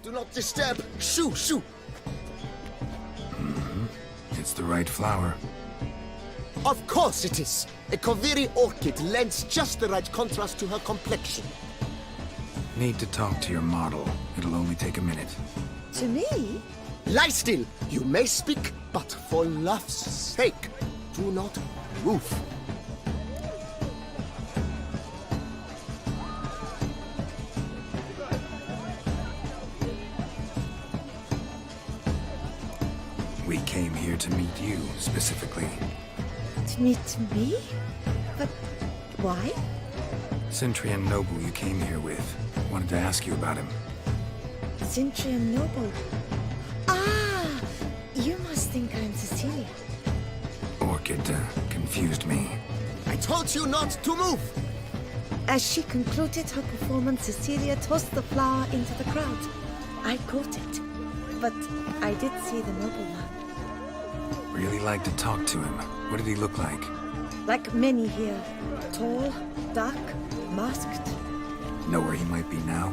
Do not disturb. Shoo, shoo. It's the right flower. Of course it is. A Kaviri orchid lends just the right contrast to her complexion. Need to talk to your model. It'll only take a minute. To me? Lie still. You may speak, but for love's sake, do not move. We came here to meet you, specifically. To meet me? But why? Cintrian noble you came here with. Wanted to ask you about him. Cintrian noble. Ah! You must think I'm Cecilia. Orchid confused me. I told you not to move. As she concluded her performance, Cecilia tossed the flower into the crowd. I caught it, but I did see the nobleman. Really like to talk to him. What did he look like? Like many here. Tall, dark, masked. Know where he might be now?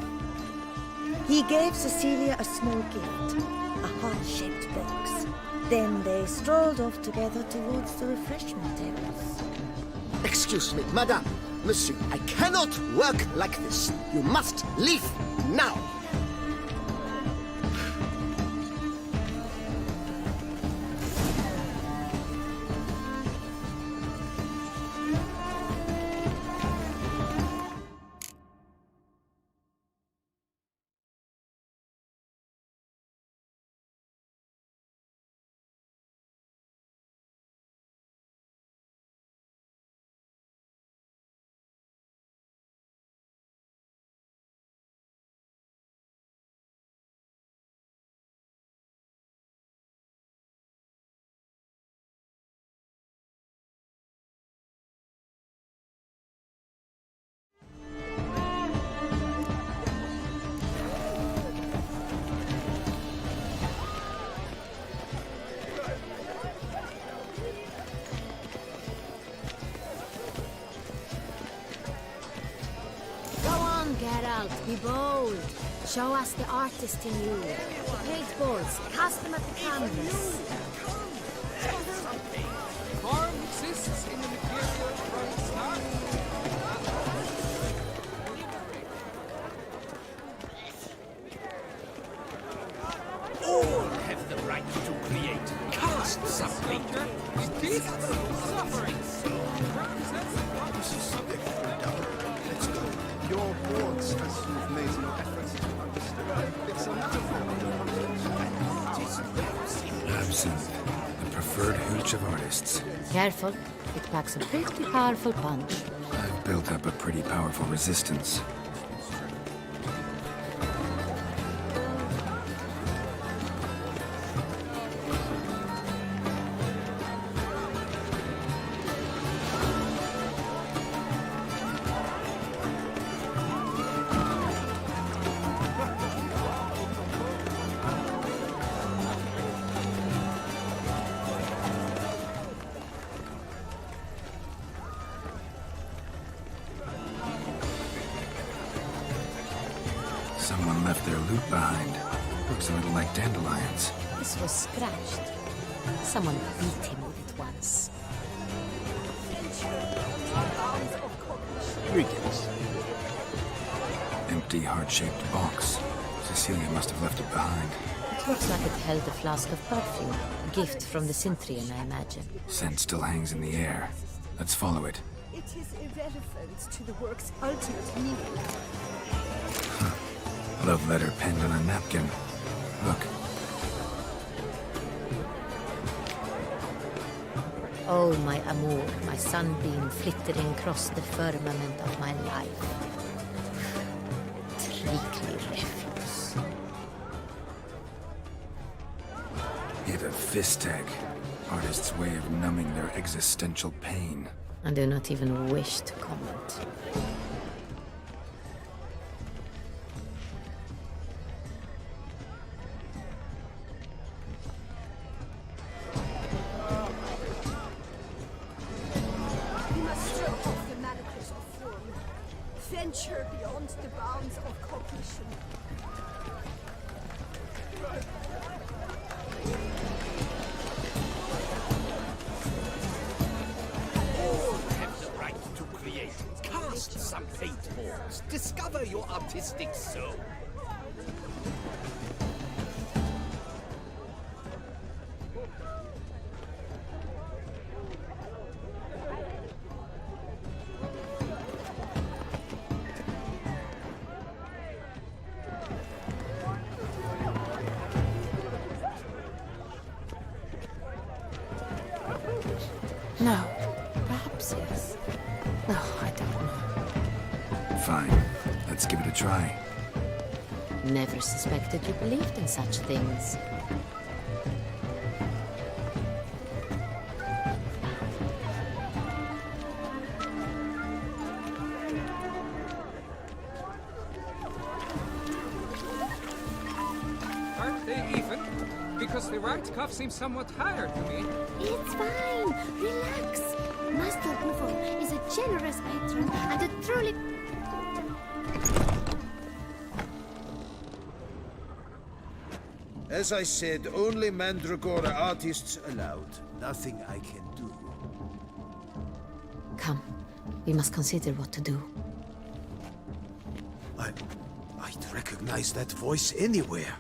He gave Cecilia a small gift, a heart-shaped box. Then they strolled off together towards the refreshment tables. Excuse me, madame. Monsieur, I cannot work like this. You must leave now. Get out, be bold. Show us the artist in you. Paint balls, cast them at the canvas. Harm exists in the material from its start. All have the right to create. Cast something. It is suffering. This is something. Let's go. Your boards, as you've made no efforts to understand. It's a metaphor. Absinthe. The preferred hooch of artists. Careful, it packs a pretty powerful punch. I've built up a pretty powerful resistance. Someone left their loot behind. Looks a little like dandelions. This was scratched. Someone beat him with it once. Greetings. Empty, heart-shaped box. Cecilia must have left it behind. It looks like it held a flask of perfume. A gift from the Cintrian, I imagine. Scent still hangs in the air. Let's follow it. It is irrelevant to the work's ultimate meaning. Love letter penned on a napkin. Look. Oh, my amour, my sunbeam flittering across the firmament of my life. Treacly refuse. Hit a fist tag. Artist's way of numbing their existential pain. I do not even wish to comment. Venture beyond the bounds of cognition. All have the right to create. Cast some paintballs. Discover your artistic soul. No. Perhaps yes. Oh, I don't know. Fine. Let's give it a try. Never suspected you believed in such things. Aren't they even? Because the right cuff seems somewhat higher to me. It's fine. Relax. Master Buffo is a generous patron and a truly... As I said, only Mandragora artists allowed. Nothing I can do. Come. We must consider what to do. I'd recognize that voice anywhere.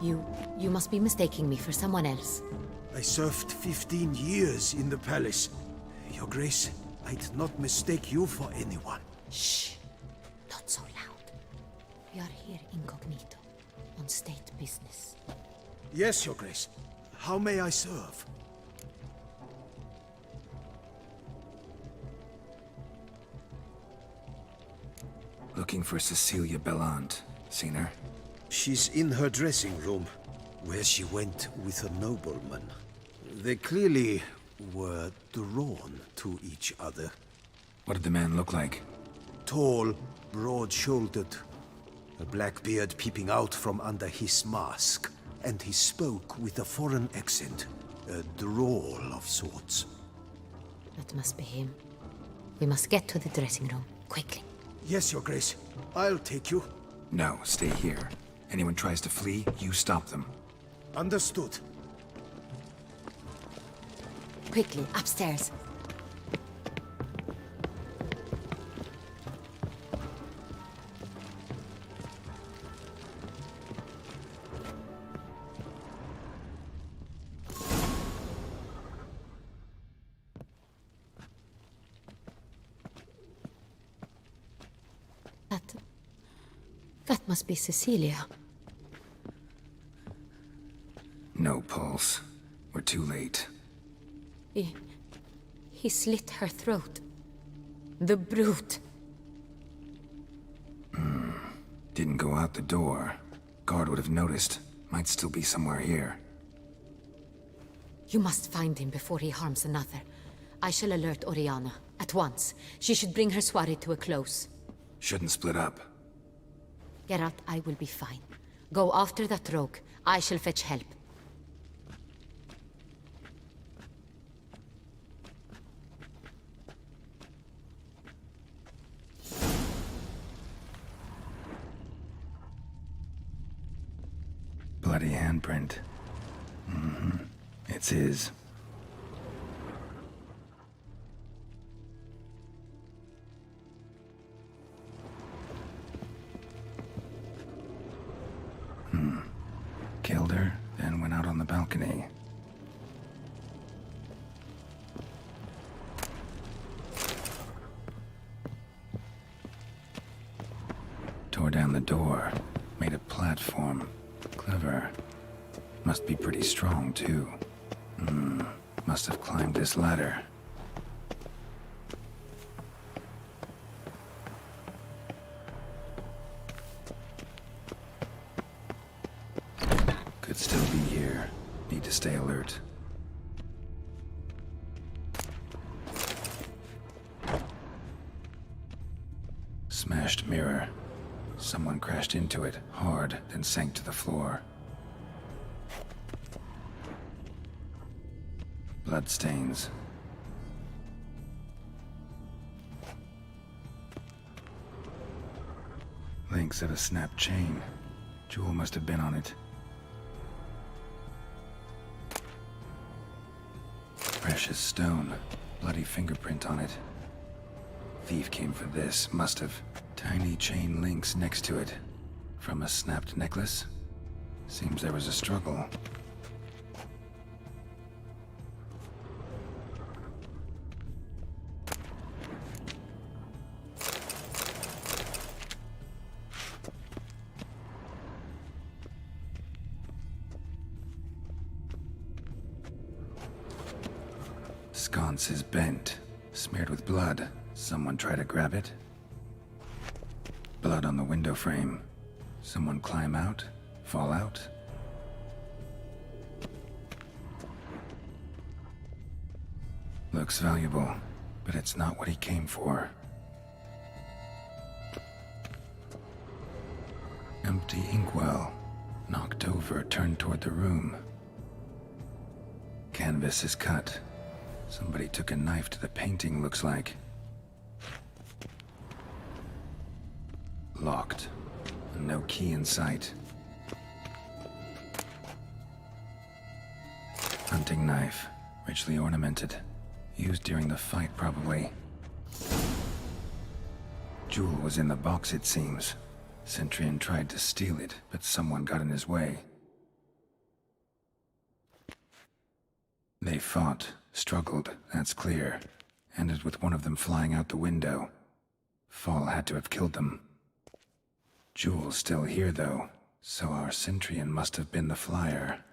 You must be mistaking me for someone else. I served 15 years in the palace. Your Grace, I'd not mistake you for anyone. Shh. Not so loud. We are here incognito, on state business. Yes, Your Grace. How may I serve? Looking for Cecilia Bellant. Seen her? She's in her dressing room, where she went with a nobleman. They clearly were drawn to each other. What did the man look like? Tall, broad-shouldered, a black beard peeping out from under his mask. And he spoke with a foreign accent, a drawl of sorts. That must be him. We must get to the dressing room, quickly. Yes, Your Grace. I'll take you. No, stay here. Anyone tries to flee, you stop them. Understood. Quickly, upstairs. That must be Cecilia. No pulse. We're too late. He slit her throat. The brute. Didn't go out the door. Guard would have noticed. Might still be somewhere here. You must find him before he harms another. I shall alert Oriana. At once. She should bring her soirée to a close. Shouldn't split up. Geralt, I will be fine. Go after that rogue. I shall fetch help. Bloody handprint. It's his. Killed her, then went out on the balcony. Tore down the door, made a platform. Clever. Must be pretty strong, too. Must have climbed this ladder. Could still be here. Need to stay alert. Smashed mirror. Someone crashed into it, hard, then sank to the floor. Bloodstains. Links of a snapped chain. Jewel must have been on it. Precious stone. Bloody fingerprint on it. Thief came for this, must have. Tiny chain links next to it. From a snapped necklace? Seems there was a struggle. Sconce is bent, smeared with blood. Someone try to grab it? Blood on the window frame. Someone climb out? Fall out? Looks valuable, but it's not what he came for. Empty inkwell. Knocked over, turned toward the room. Canvas is cut. Somebody took a knife to the painting, looks like. Locked. No key in sight. Hunting knife. Richly ornamented. Used during the fight, probably. Jewel was in the box, it seems. Centurion tried to steal it, but someone got in his way. They fought, struggled, that's clear. Ended with one of them flying out the window. Fall had to have killed them. Jewel's still here, though, so our Centurion must have been the flyer.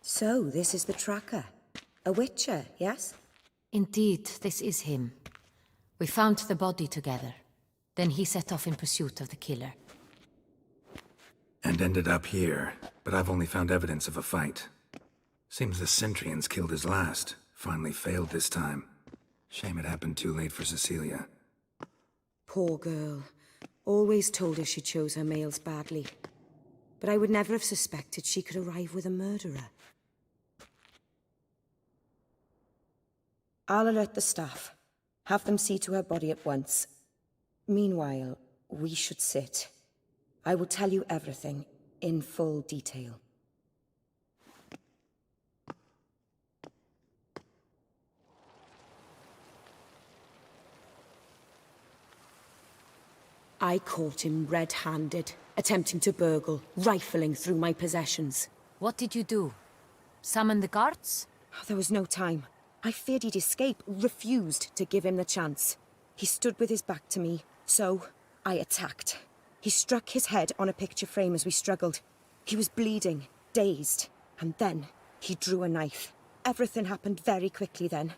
So, this is the tracker. A witcher, yes? Indeed, this is him. We found the body together. Then he set off in pursuit of the killer. And ended up here, but I've only found evidence of a fight. Seems the Centurions killed his last. Finally failed this time. Shame it happened too late for Cecilia. Poor girl. Always told her she chose her males badly. But I would never have suspected she could arrive with a murderer. I'll alert the staff. Have them see to her body at once. Meanwhile, we should sit. I will tell you everything, in full detail. I caught him red-handed, attempting to burgle, rifling through my possessions. What did you do? Summon the guards? There was no time. I feared he'd escape, refused to give him the chance. He stood with his back to me, so I attacked. He struck his head on a picture frame as we struggled. He was bleeding, dazed, and then he drew a knife. Everything happened very quickly then.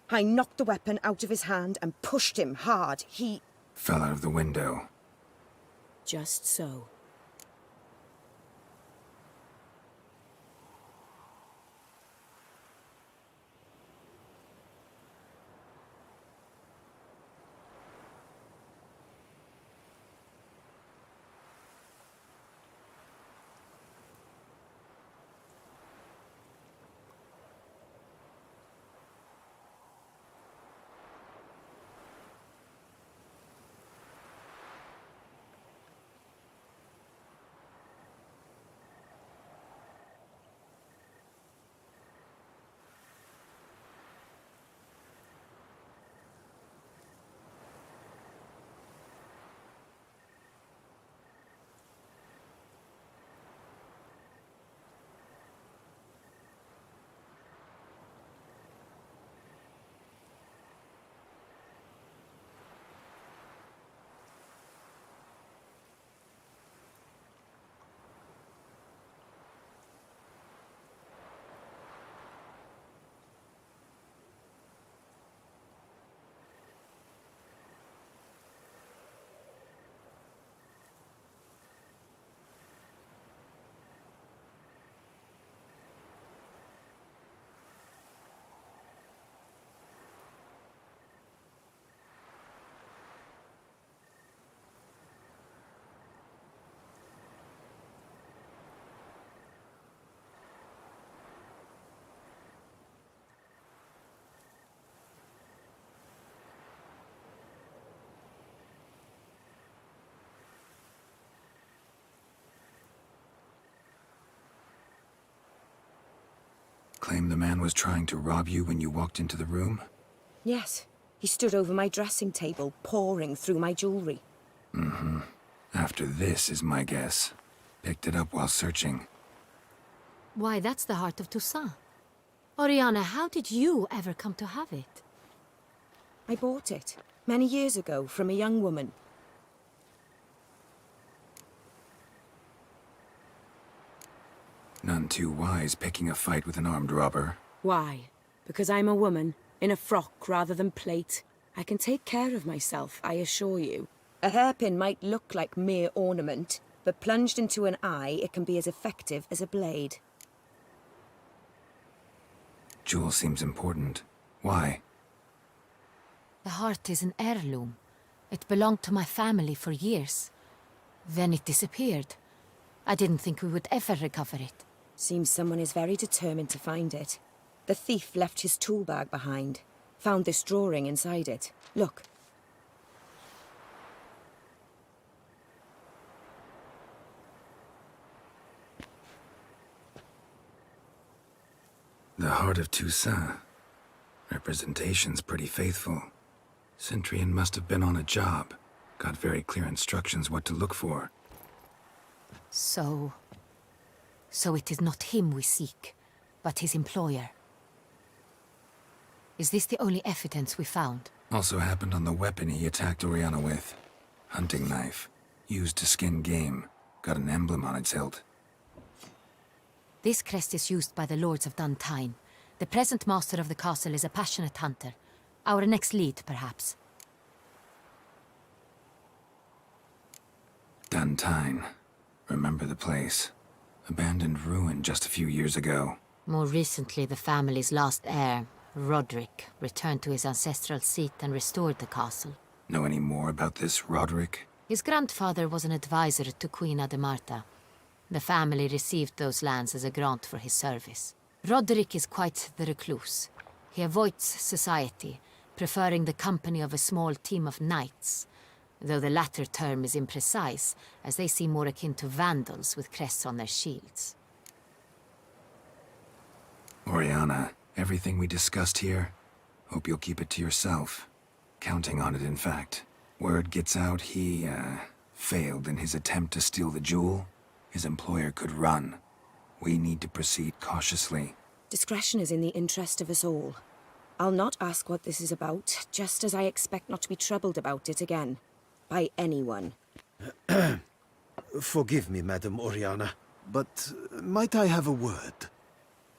I knocked the weapon out of his hand and pushed him hard. He Fell out of the window. just so. claim the man was trying to rob you when you walked into the room? Yes. He stood over my dressing table, pouring through my jewelry. After this is my guess. Picked it up while searching. Why, that's the heart of Toussaint. Oriana, how did you ever come to have it? I bought it, many years ago, from a young woman. None too wise picking a fight with an armed robber. Why? Because I'm a woman, in a frock rather than plate. I can take care of myself, I assure you. A hairpin might look like mere ornament, but plunged into an eye, it can be as effective as a blade. Jewel seems important. Why? The heart is an heirloom. It belonged to my family for years. Then it disappeared. I didn't think we would ever recover it. Seems someone is very determined to find it. The thief left his tool bag behind. Found this drawing inside it. Look. The heart of Toussaint. Representation's pretty faithful. Centurion must have been on a job. Got very clear instructions what to look for. So it is not him we seek, but his employer. Is this the only evidence we found? Also happened on the weapon he attacked Oriana with. Hunting knife. Used to skin game. Got an emblem on its hilt. This crest is used by the Lords of Duntine. The present master of the castle is a passionate hunter. Our next lead, perhaps. Duntine. Remember the place. Abandoned ruin just a few years ago. More recently, the family's last heir, Roderick, returned to his ancestral seat and restored the castle. Know any more about this Roderick? His grandfather was an advisor to Queen Ademarta. The family received those lands as a grant for his service. Roderick is quite the recluse. He avoids society, preferring the company of a small team of knights, though the latter term is imprecise, as they seem more akin to vandals with crests on their shields. Oriana, everything we discussed here, hope you'll keep it to yourself. Counting on it, in fact. Word gets out he, failed in his attempt to steal the jewel. His employer could run. We need to proceed cautiously. Discretion is in the interest of us all. I'll not ask what this is about, just as I expect not to be troubled about it again. By anyone. Forgive me, Madam Oriana, but might I have a word?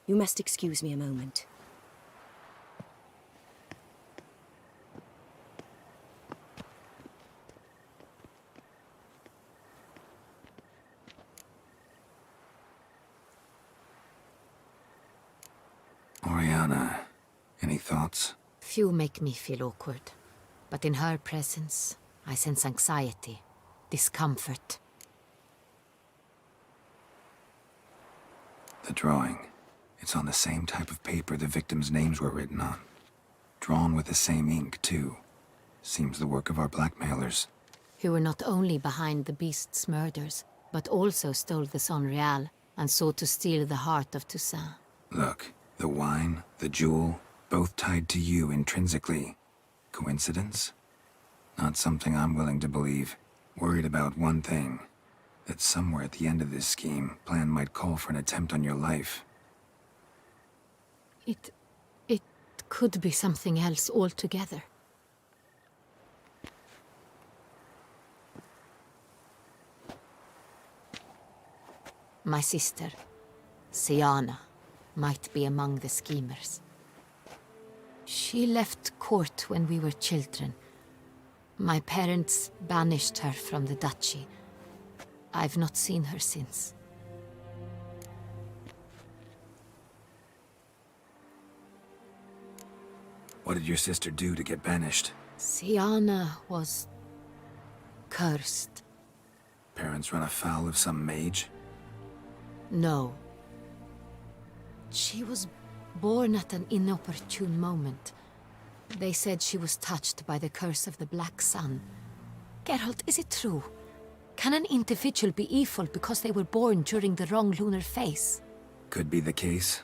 You must excuse me a moment. Oriana, any thoughts? Few make me feel awkward, but in her presence, I sense anxiety, discomfort. The drawing. It's on the same type of paper the victims' names were written on. Drawn with the same ink, too. Seems the work of our blackmailers. Who were not only behind the beast's murders, but also stole the Son Real and sought to steal the heart of Toussaint. Look, the wine, the jewel, both tied to you intrinsically. Coincidence? Not something I'm willing to believe. Worried about one thing. That somewhere at the end of this scheme, plan might call for an attempt on your life. It could be something else altogether. My sister, Siana, might be among the schemers. She left court when we were children. My parents banished her from the duchy. I've not seen her since. What did your sister do to get banished? Siana was cursed. Parents run afoul of some mage? No. She was born at an inopportune moment. They said she was touched by the curse of the Black Sun. Geralt, is it true? Can an individual be evil because they were born during the wrong lunar phase? Could be the case.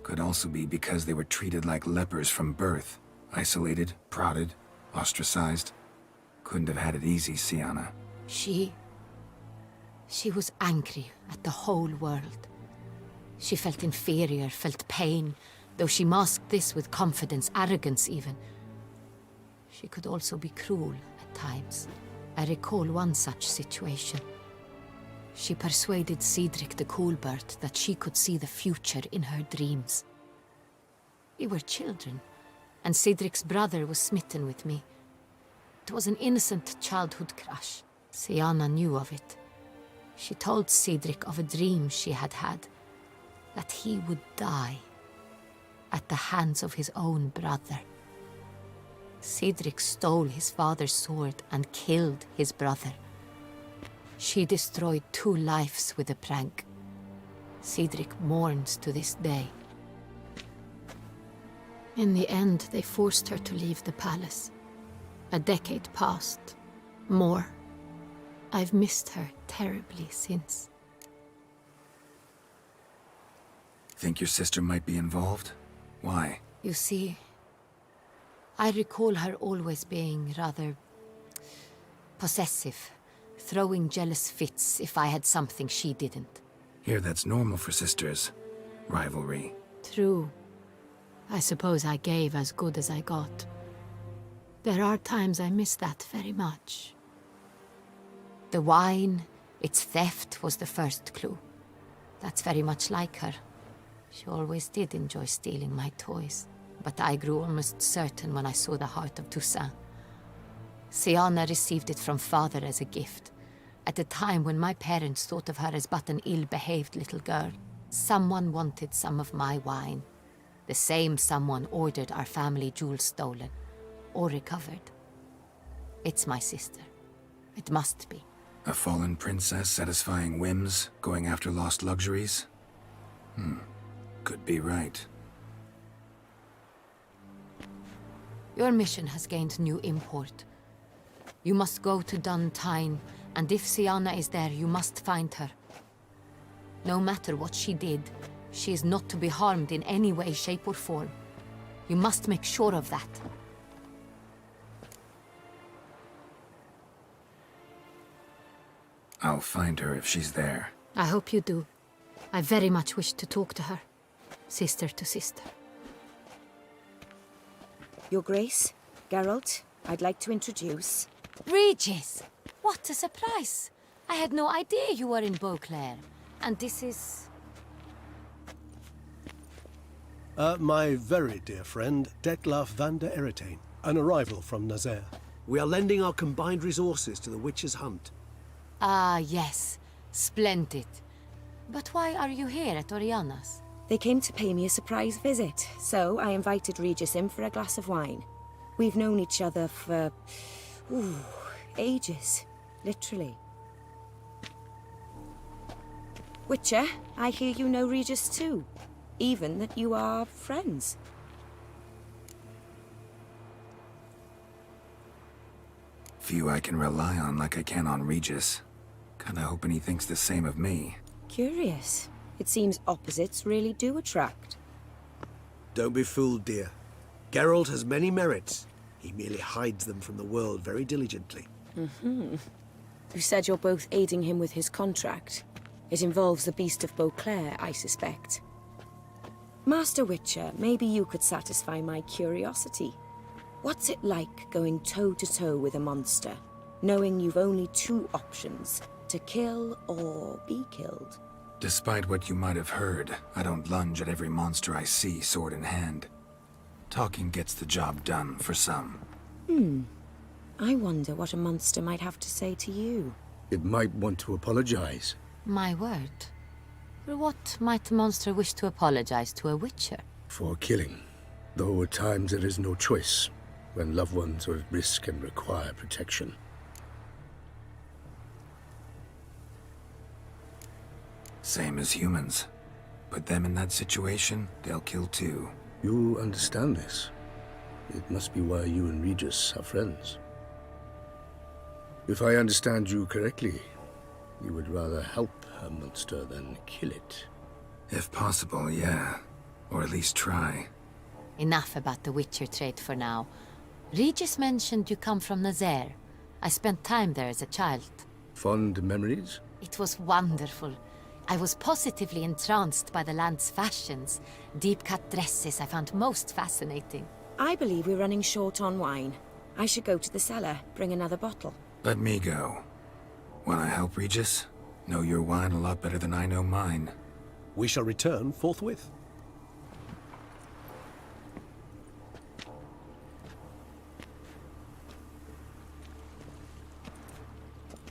Could also be because they were treated like lepers from birth. Isolated, prodded, ostracized. Couldn't have had it easy, Sienna. She was angry at the whole world. She felt inferior, felt pain, though she masked this with confidence, arrogance even. She could also be cruel at times. I recall one such situation. She persuaded Cedric the Coolbird that she could see the future in her dreams. We were children, and Cedric's brother was smitten with me. It was an innocent childhood crush. Sienna knew of it. She told Cedric of a dream she had had, that he would die at the hands of his own brother. Cedric stole his father's sword and killed his brother. She destroyed 2 lives with a prank. Cedric mourns to this day. In the end, they forced her to leave the palace. A decade passed. More. I've missed her terribly since. Think your sister might be involved? Why? You see, I recall her always being rather possessive, throwing jealous fits if I had something she didn't. Here, that's normal for sisters. Rivalry. True. I suppose I gave as good as I got. There are times I miss that very much. The wine, its theft, was the first clue. That's very much like her. She always did enjoy stealing my toys, but I grew almost certain when I saw the heart of Toussaint. Sienna received it from father as a gift, at a time when my parents thought of her as but an ill-behaved little girl. Someone wanted some of my wine. The same someone ordered our family jewels stolen, or recovered. It's my sister. It must be. A fallen princess satisfying whims, going after lost luxuries? Could be right. Your mission has gained new import. You must go to Dun Tyne, and if Sienna is there, you must find her. No matter what she did, she is not to be harmed in any way, shape, or form. You must make sure of that. I'll find her if she's there. I hope you do. I very much wish to talk to her. Sister to sister. Your Grace, Geralt, I'd like to introduce... Regis! What a surprise! I had no idea you were in Beauclair. And this is... My very dear friend, Detlaf van der Eretain, an arrival from Nazaire. We are lending our combined resources to the Witch's Hunt. Ah, yes. Splendid. But why are you here at Oriana's? They came to pay me a surprise visit, so I invited Regis in for a glass of wine. We've known each other for... ages. Literally. Witcher, I hear you know Regis too. Even that you are friends. Few I can rely on like I can on Regis. Kinda hoping he thinks the same of me. Curious. It seems opposites really do attract. Don't be fooled, dear. Geralt has many merits. He merely hides them from the world very diligently. You said you're both aiding him with his contract. It involves the Beast of Beauclair, I suspect. Master Witcher, maybe you could satisfy my curiosity. What's it like going toe-to-toe with a monster, knowing you've only 2 options, to kill or be killed? Despite what you might have heard, I don't lunge at every monster I see sword in hand. Talking gets the job done for some. I wonder what a monster might have to say to you. It might want to apologize. My word. For what might a monster wish to apologize to a witcher? For killing. Though at times there is no choice, when loved ones are at risk and require protection. Same as humans. Put them in that situation, they'll kill too. You understand this. It must be why you and Regis are friends. If I understand you correctly, you would rather help a monster than kill it. If possible, yeah. Or at least try. Enough about the Witcher trade for now. Regis mentioned you come from Nazaire. I spent time there as a child. Fond memories? It was wonderful. I was positively entranced by the land's fashions. Deep-cut dresses I found most fascinating. I believe we're running short on wine. I should go to the cellar, bring another bottle. Let me go. Wanna help, Regis? Know your wine a lot better than I know mine. We shall return forthwith.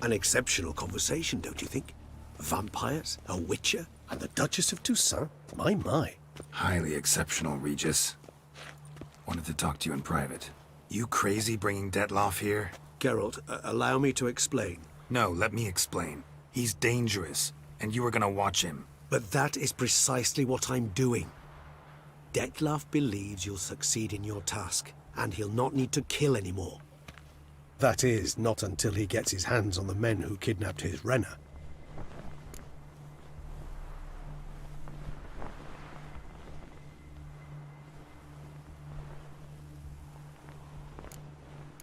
An exceptional conversation, don't you think? Vampires, a witcher, and the Duchess of Toussaint? My. Highly exceptional, Regis. Wanted to talk to you in private. You crazy bringing Detloff here? Geralt, allow me to explain. No, let me explain. He's dangerous, and you were gonna watch him. But that is precisely what I'm doing. Detlaff believes you'll succeed in your task, and he'll not need to kill anymore. That is, not until he gets his hands on the men who kidnapped his Renner.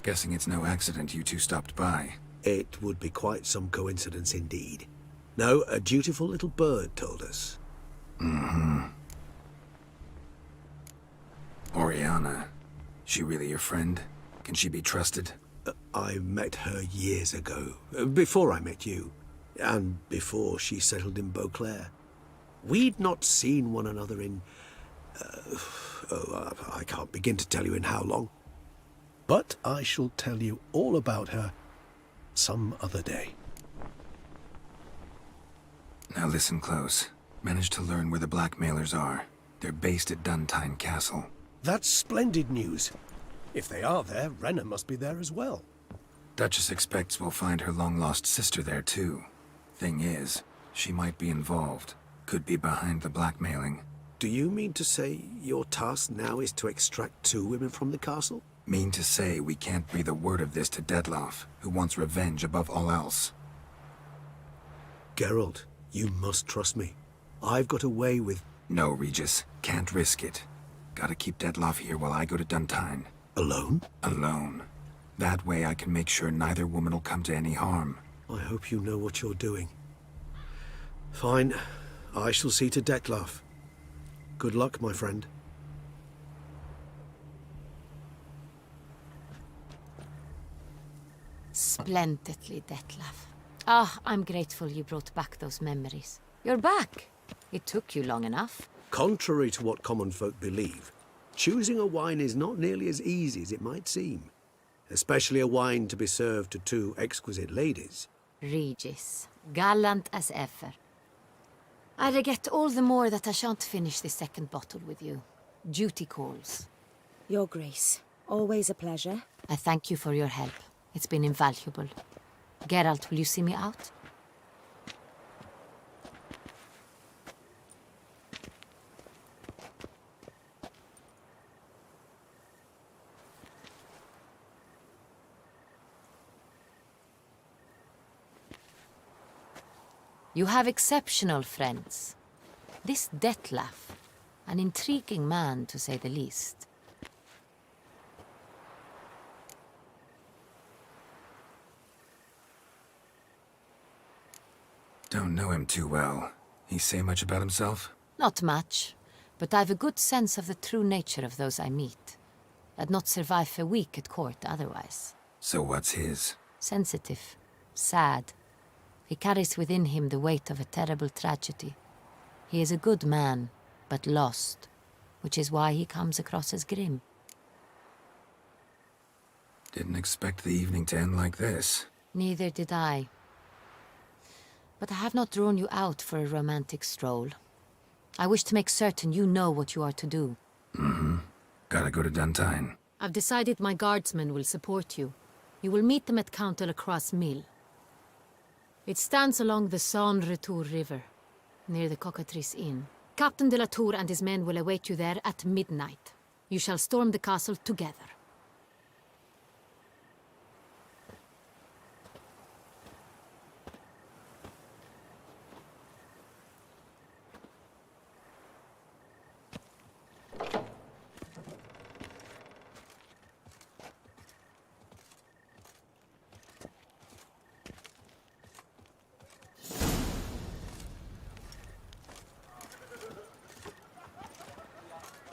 Guessing it's no accident you two stopped by. It would be quite some coincidence indeed. No, a dutiful little bird told us. Oriana. She really your friend? Can she be trusted? I met her years ago, before I met you, and before she settled in Beauclair. We'd not seen one another in... I can't begin to tell you in how long. But I shall tell you all about her some other day. Now listen close. Managed to learn where the blackmailers are. They're based at Duntine Castle. That's splendid news. If they are there, Renner must be there as well. Duchess expects we'll find her long-lost sister there, too. Thing is, she might be involved. Could be behind the blackmailing. Do you mean to say your task now is to extract 2 women from the castle? Mean to say we can't breathe a word of this to Detloff, who wants revenge above all else. Geralt, you must trust me. I've got a way with... No, Regis. Can't risk it. Gotta keep Detloff here while I go to Duntine. Alone? Alone. That way I can make sure neither woman will come to any harm. I hope you know what you're doing. Fine. I shall see to Detlaff. Good luck, my friend. Splendidly, Detlaff. I'm grateful you brought back those memories. You're back. It took you long enough. Contrary to what common folk believe, choosing a wine is not nearly as easy as it might seem. Especially a wine to be served to 2 exquisite ladies. Regis, gallant as ever. I regret all the more that I shan't finish this second bottle with you. Duty calls. Your Grace, always a pleasure. I thank you for your help. It's been invaluable. Geralt, will you see me out? You have exceptional friends. This Detlaff, an intriguing man to say the least. Don't know him too well. He say much about himself? Not much, but I've a good sense of the true nature of those I meet. I'd not survive a week at court otherwise. So what's his? Sensitive, sad. He carries within him the weight of a terrible tragedy. He is a good man, but lost, which is why he comes across as grim. Didn't expect the evening to end like this. Neither did I. But I have not drawn you out for a romantic stroll. I wish to make certain you know what you are to do. Gotta go to Duntine. I've decided my guardsmen will support you. You will meet them at Count de la Croix's mill. It stands along the Saône-Retour River, near the Cockatrice Inn. Captain de la Tour and his men will await you there at midnight. You shall storm the castle together.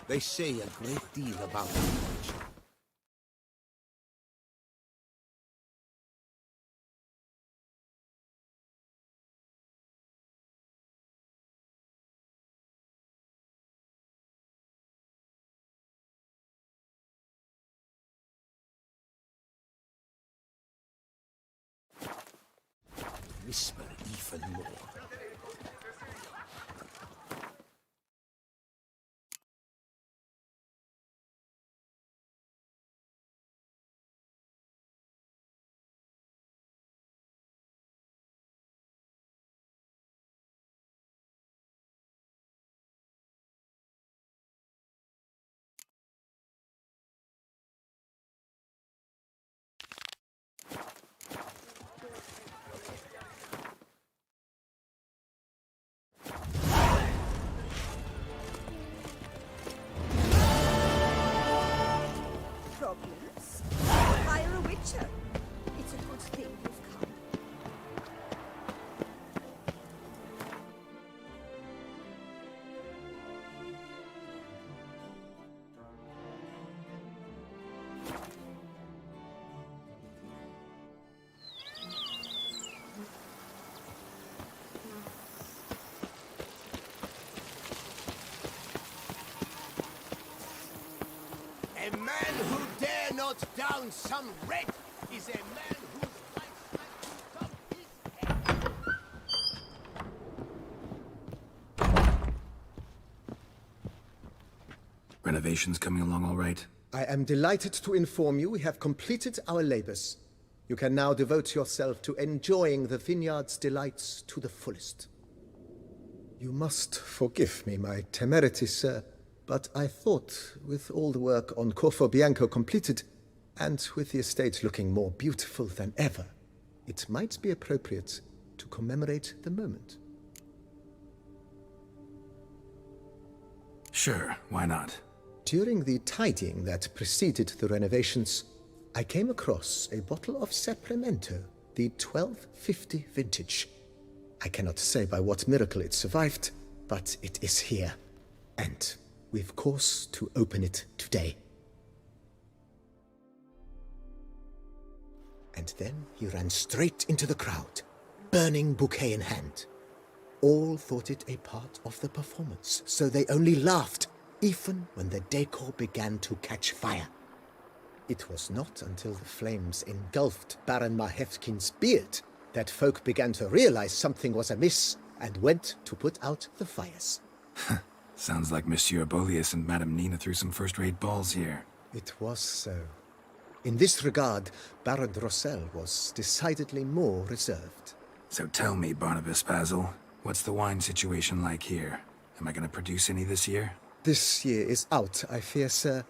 They say a great deal about you. Whisper even more. Problems? Hire a witcher. It's a good thing you've come. A man who dare not down some red is a man whose lifespan will come his end. Renovations coming along all right? I am delighted to inform you we have completed our labors. You can now devote yourself to enjoying the vineyard's delights to the fullest. You must forgive me my temerity, sir, but I thought, with all the work on Corfo Bianco completed, and with the estate looking more beautiful than ever, it might be appropriate to commemorate the moment. Sure, why not? During the tidying that preceded the renovations, I came across a bottle of Sapramento, the 1250 vintage. I cannot say by what miracle it survived, but it is here, and we've cause to open it today. And then he ran straight into the crowd, burning bouquet in hand. All thought it a part of the performance, so they only laughed, even when the decor began to catch fire. It was not until the flames engulfed Baron Mahevkin's beard that folk began to realize something was amiss and went to put out the fires. Sounds like Monsieur Bolius and Madame Nina threw some first-rate balls here. It was so. In this regard, Baron Rossel was decidedly more reserved. So tell me, Barnabas Basil, what's the wine situation like here? Am I going to produce any this year? This year is out, I fear, sir.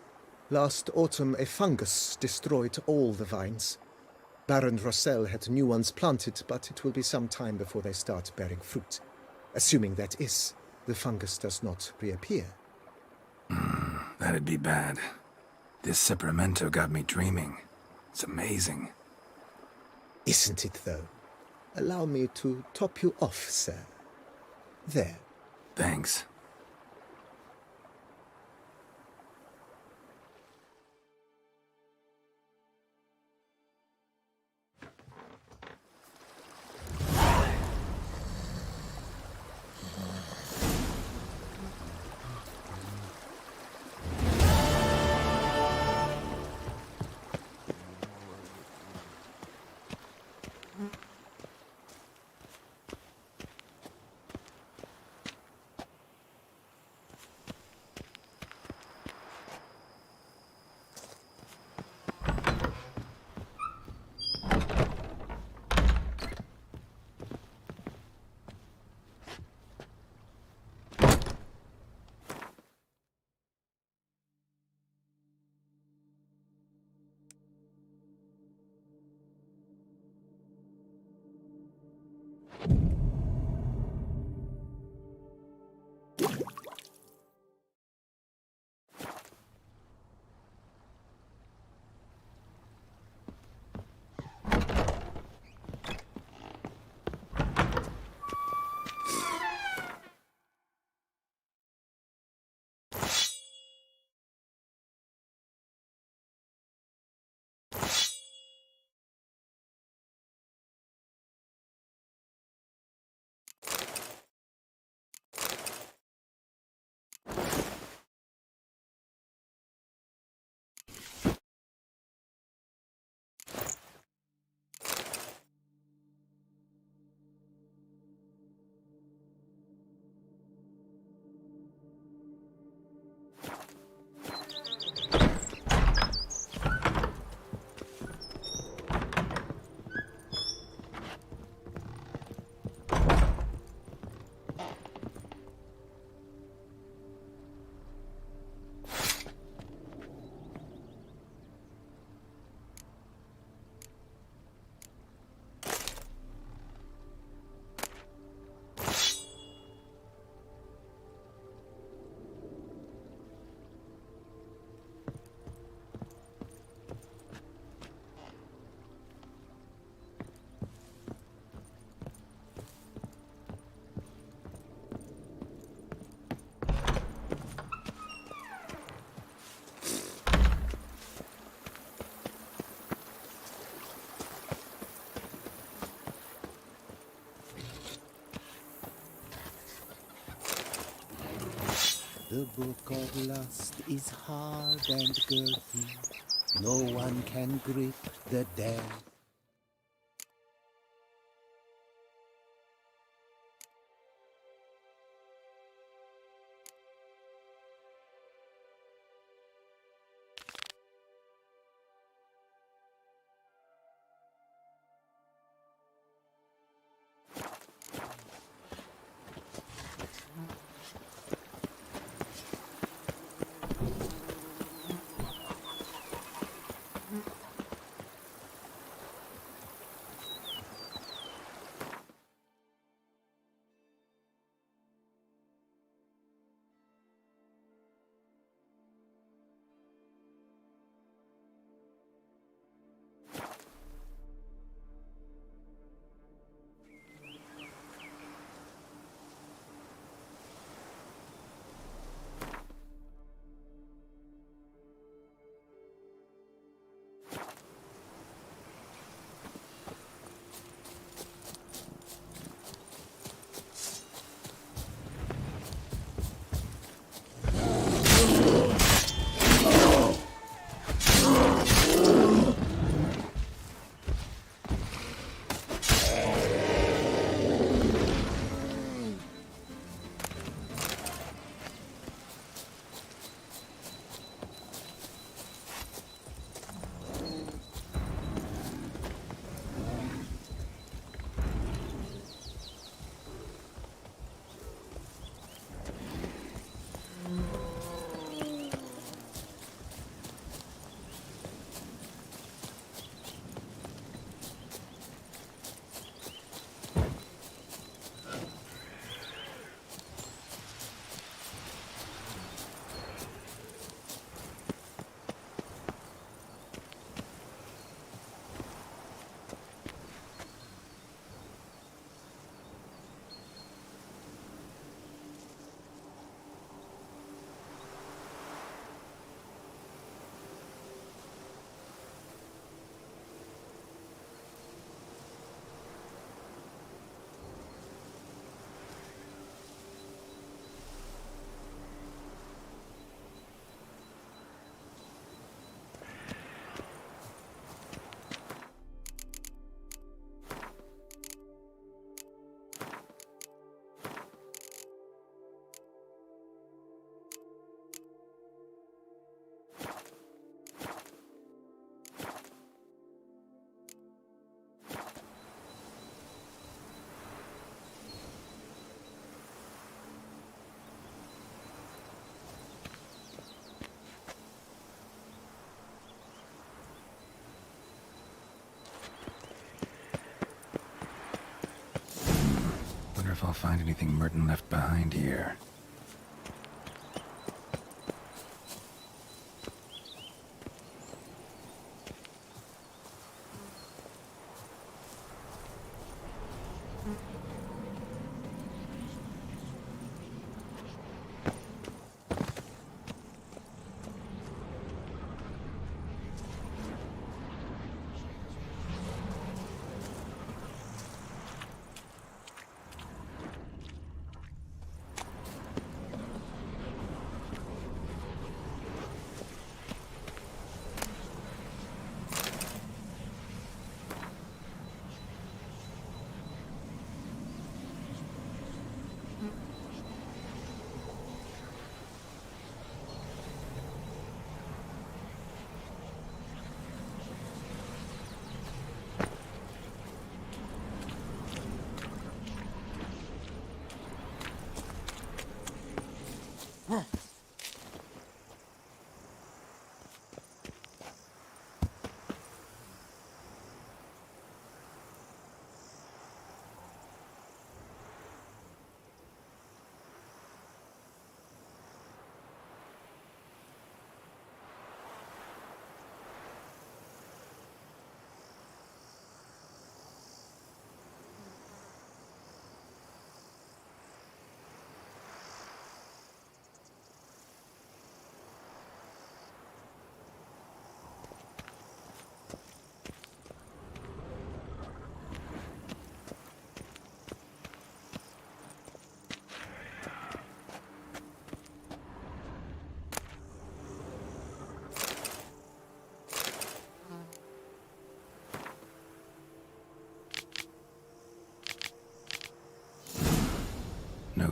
Last autumn, a fungus destroyed all the vines. Baron Rossel had new ones planted, but it will be some time before they start bearing fruit. Assuming, that is, the fungus does not reappear. That'd be bad. This Sapramento got me dreaming. It's amazing. Isn't it, though? Allow me to top you off, sir. There. Thanks. The book of lust is hard and girthy. No one can grip the dare. Wonder if I'll find anything Merton left behind here.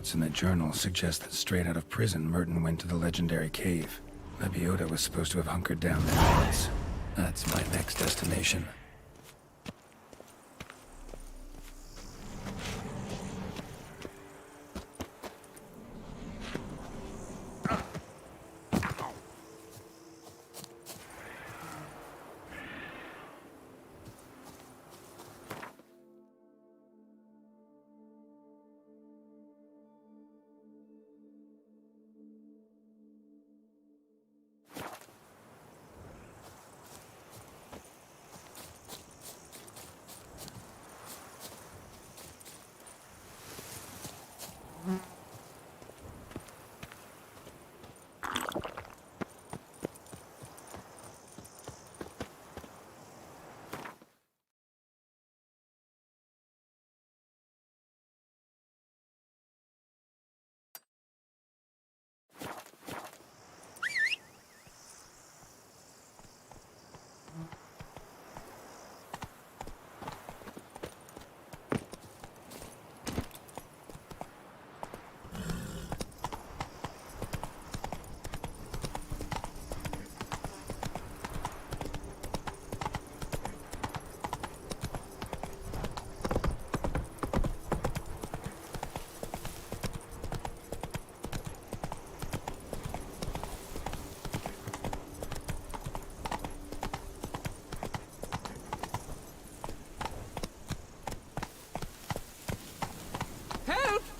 notes in the journal suggest that straight out of prison, Merton went to the legendary cave. Lebioda was supposed to have hunkered down there once. That's my next destination.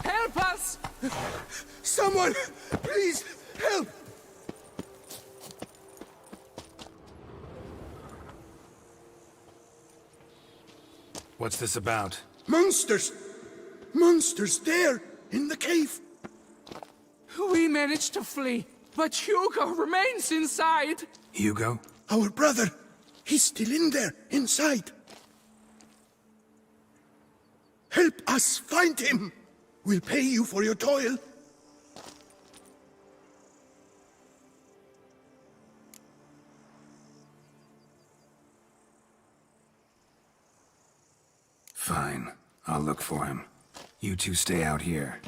Help us! Someone, please, help! What's this about? Monsters! Monsters there, in the cave! We managed to flee, but Hugo remains inside. Hugo? Our brother! He's still in there, inside! Help us find him! We'll pay you for your toil. Fine. I'll look for him. You two stay out here.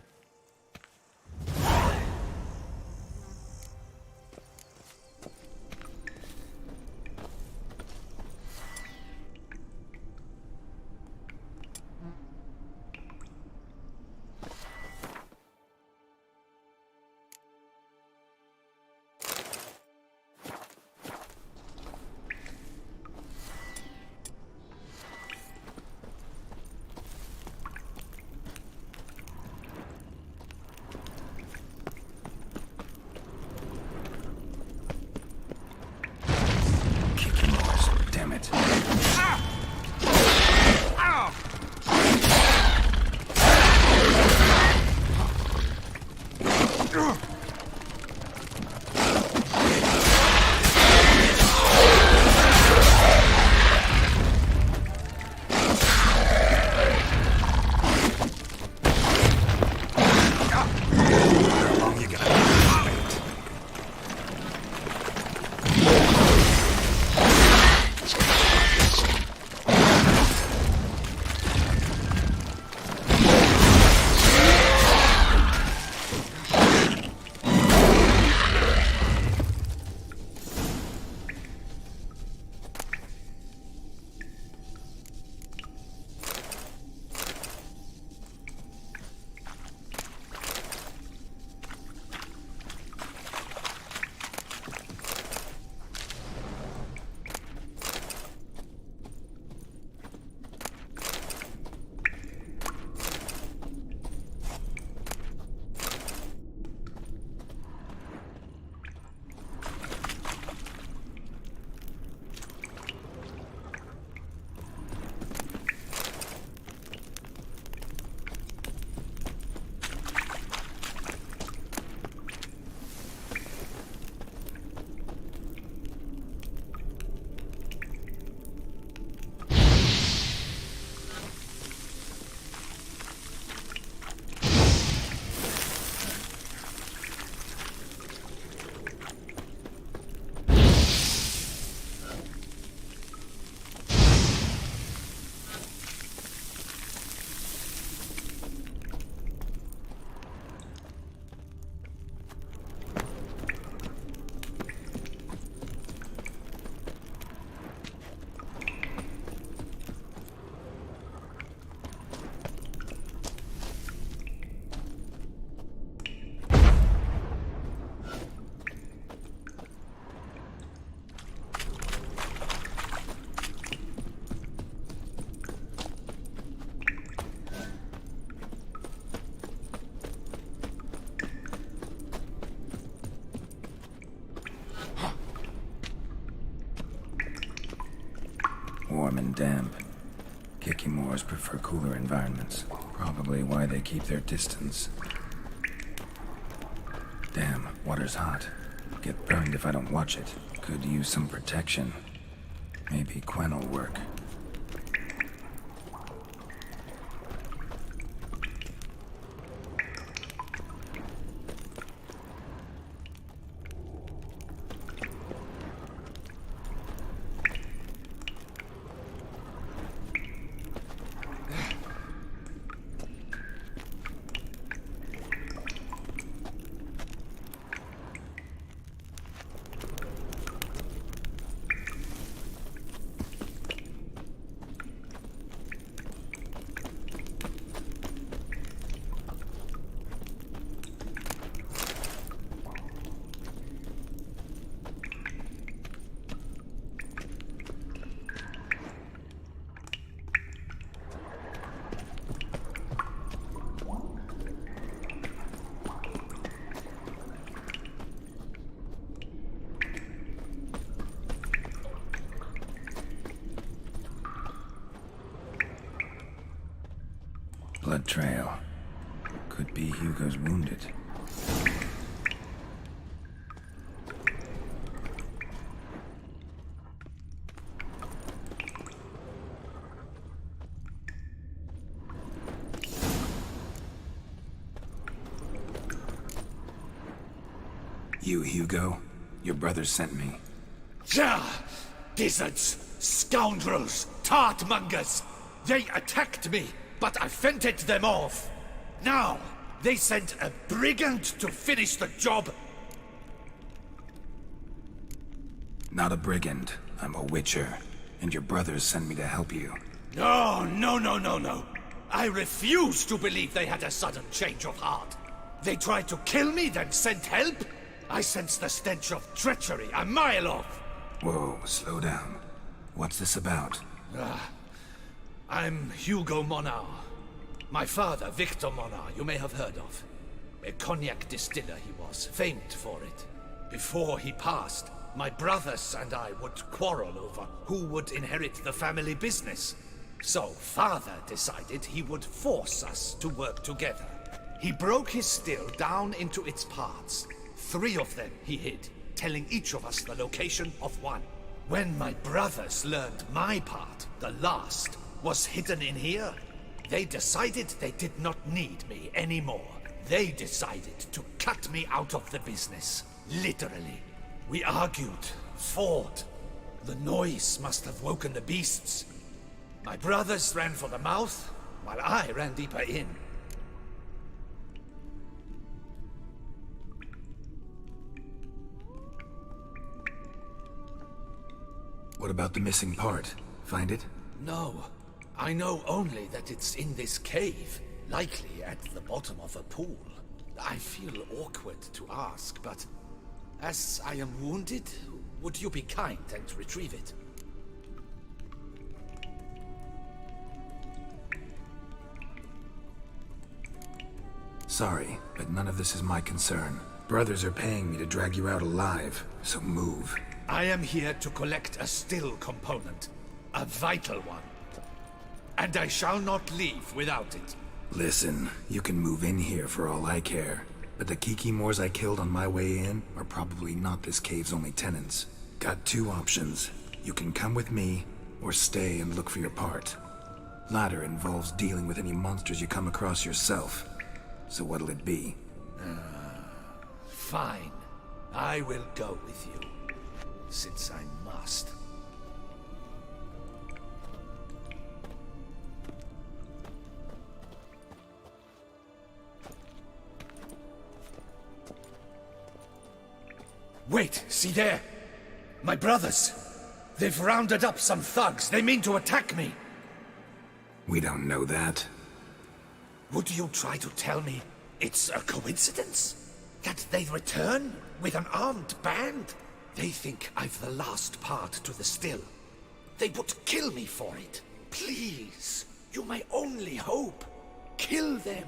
Damn it. damp. Kikimors prefer cooler environments. Probably why they keep their distance. Damn, water's hot. Get burned if I don't watch it. Could use some protection. Maybe Quen will work. Blood trail. Could be Hugo's wounded. You, Hugo? Your brother sent me. Ja! Gizzards! Scoundrels! Tartmongers! They attacked me, but I fended them off. Now, they sent a brigand to finish the job. Not a brigand. I'm a witcher. And your brothers sent me to help you. No, no, no, no, no. I refuse to believe they had a sudden change of heart. They tried to kill me, then sent help? I sense the stench of treachery a mile off. Whoa, slow down. What's this about? I'm Hugo Monar. My father, Victor Monar, you may have heard of. A cognac distiller he was, famed for it. Before he passed, my brothers and I would quarrel over who would inherit the family business. So father decided he would force us to work together. He broke his still down into its parts. 3 of them he hid, telling each of us the location of one. When my brothers learned my part, the last, was hidden in here, they decided they did not need me anymore. They decided to cut me out of the business. Literally. We argued, fought. The noise must have woken the beasts. My brothers ran for the mouth, while I ran deeper in. What about the missing part? Find it? No. I know only that it's in this cave, likely at the bottom of a pool. I feel awkward to ask, but as I am wounded, would you be kind and retrieve it? Sorry, but none of this is my concern. Brothers are paying me to drag you out alive, so move. I am here to collect a still component, a vital one. And I shall not leave without it. Listen, you can move in here for all I care. But the Kikimors I killed on my way in are probably not this cave's only tenants. Got 2 options. You can come with me, or stay and look for your part. Latter involves dealing with any monsters you come across yourself. So what'll it be? Fine. I will go with you. Since I must. Wait, see there? My brothers. They've rounded up some thugs. They mean to attack me. We don't know that. Would you try to tell me it's a coincidence? That they return with an armed band? They think I've the last part to the still. They would kill me for it. Please, you're my only hope. Kill them.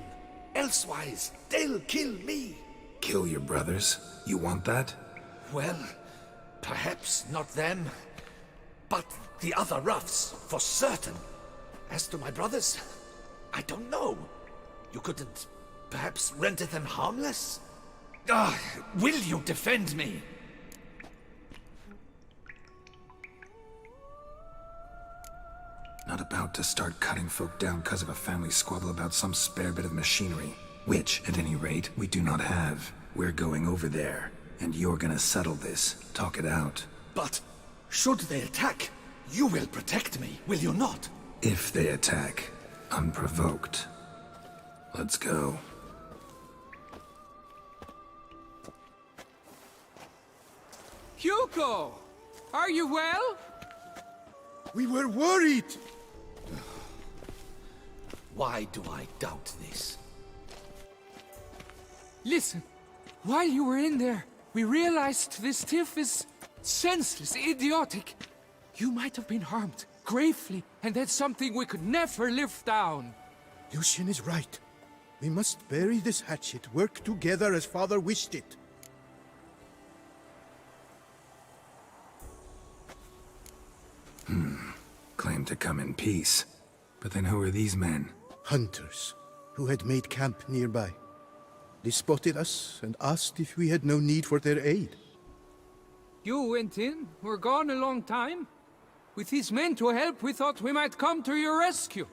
Elsewise, they'll kill me. Kill your brothers? You want that? Well, perhaps not them. But the other roughs, for certain. As to my brothers, I don't know. You couldn't perhaps render them harmless? Will you defend me? Not about to start cutting folk down because of a family squabble about some spare bit of machinery. Which, at any rate, we do not have. We're going over there, and you're gonna settle this. Talk it out. But should they attack, you will protect me, will you not? If they attack, unprovoked. Let's go. Hugo! Are you well? We were worried! Why do I doubt this? Listen, while you were in there, we realized this tiff is senseless, idiotic. You might have been harmed, gravely, and that's something we could never live down. Lucian is right. We must bury this hatchet, work together as Father wished it. Claim to come in peace. But then who are these men? Hunters, who had made camp nearby. They spotted us and asked if we had no need for their aid. You went in, were gone a long time. With these men to help, we thought we might come to your rescue.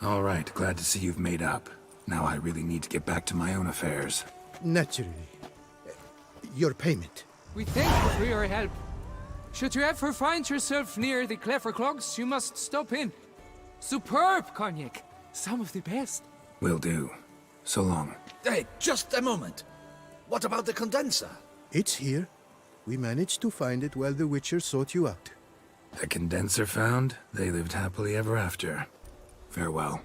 All right, glad to see you've made up. Now I really need to get back to my own affairs. Naturally. Your payment. We thank you for your help. Should you ever find yourself near the Clever Clogs, you must stop in. Superb cognac. Some of the best. Will do. So long. Hey, just a moment. What about the condenser? It's here. We managed to find it while the Witcher sought you out. A condenser found, they lived happily ever after. Farewell.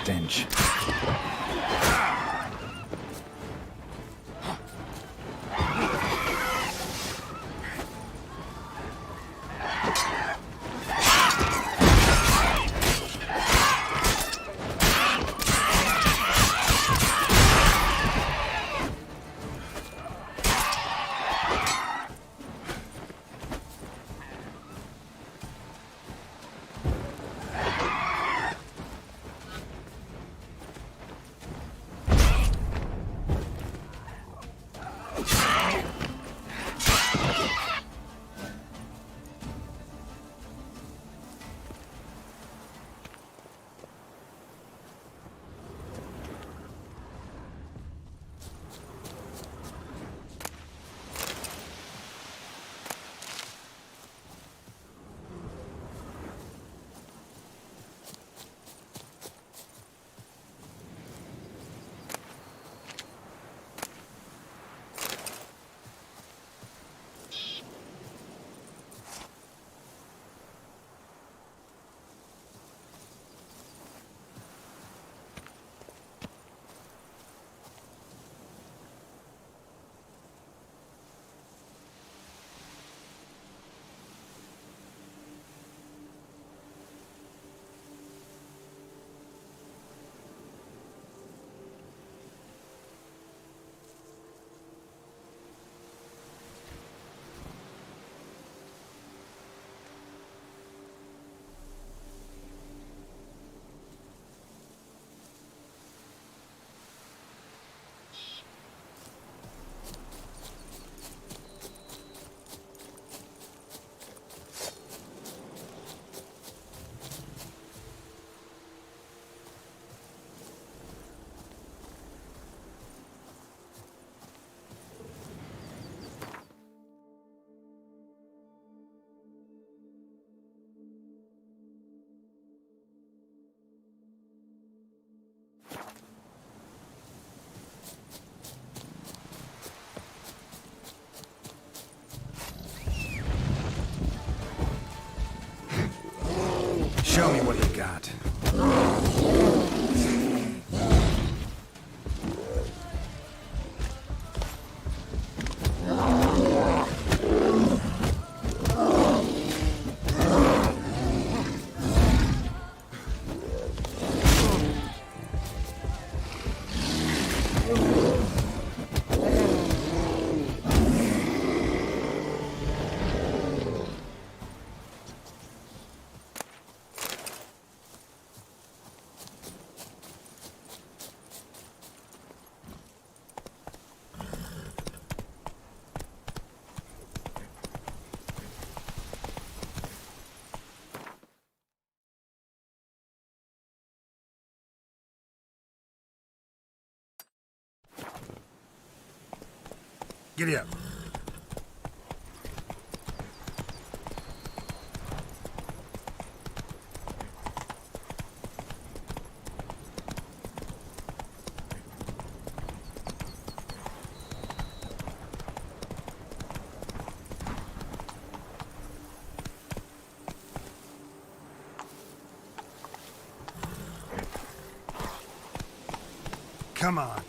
Stench. Show me what you got. Giddy up. Come on.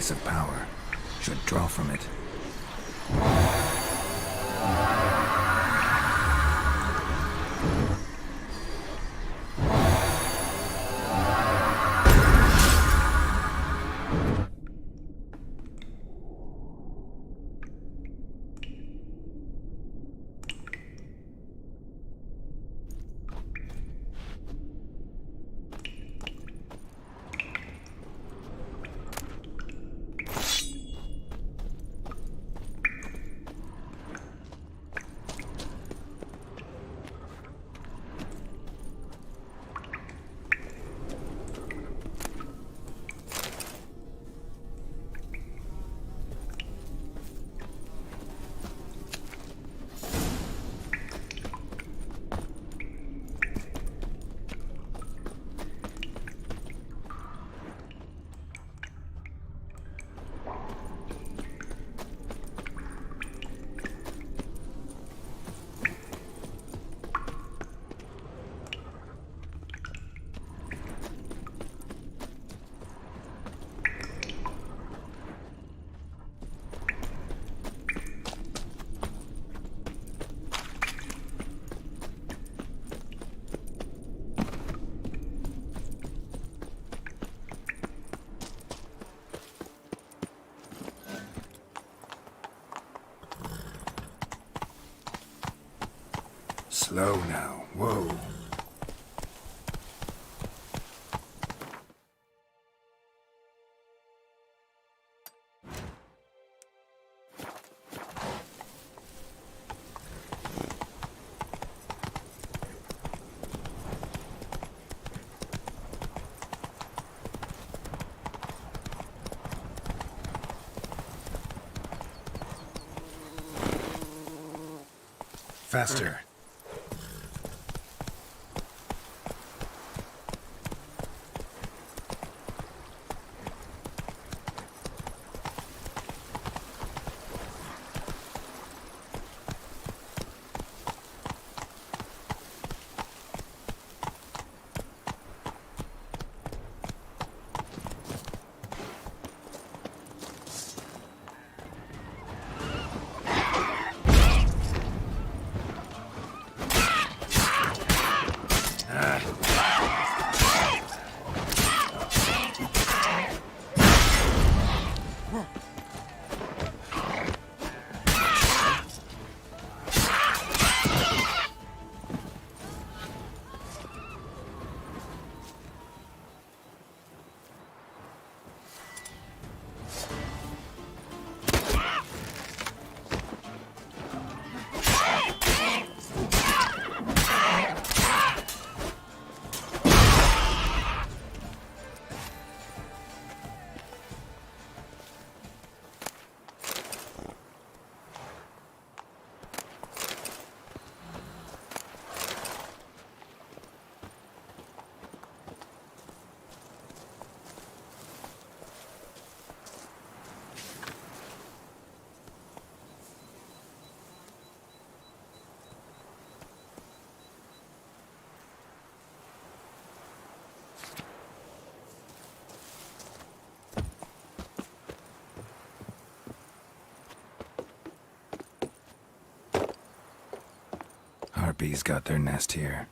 place of power. Should draw from it. Slow now. Whoa. Faster. Harpies got their nest here.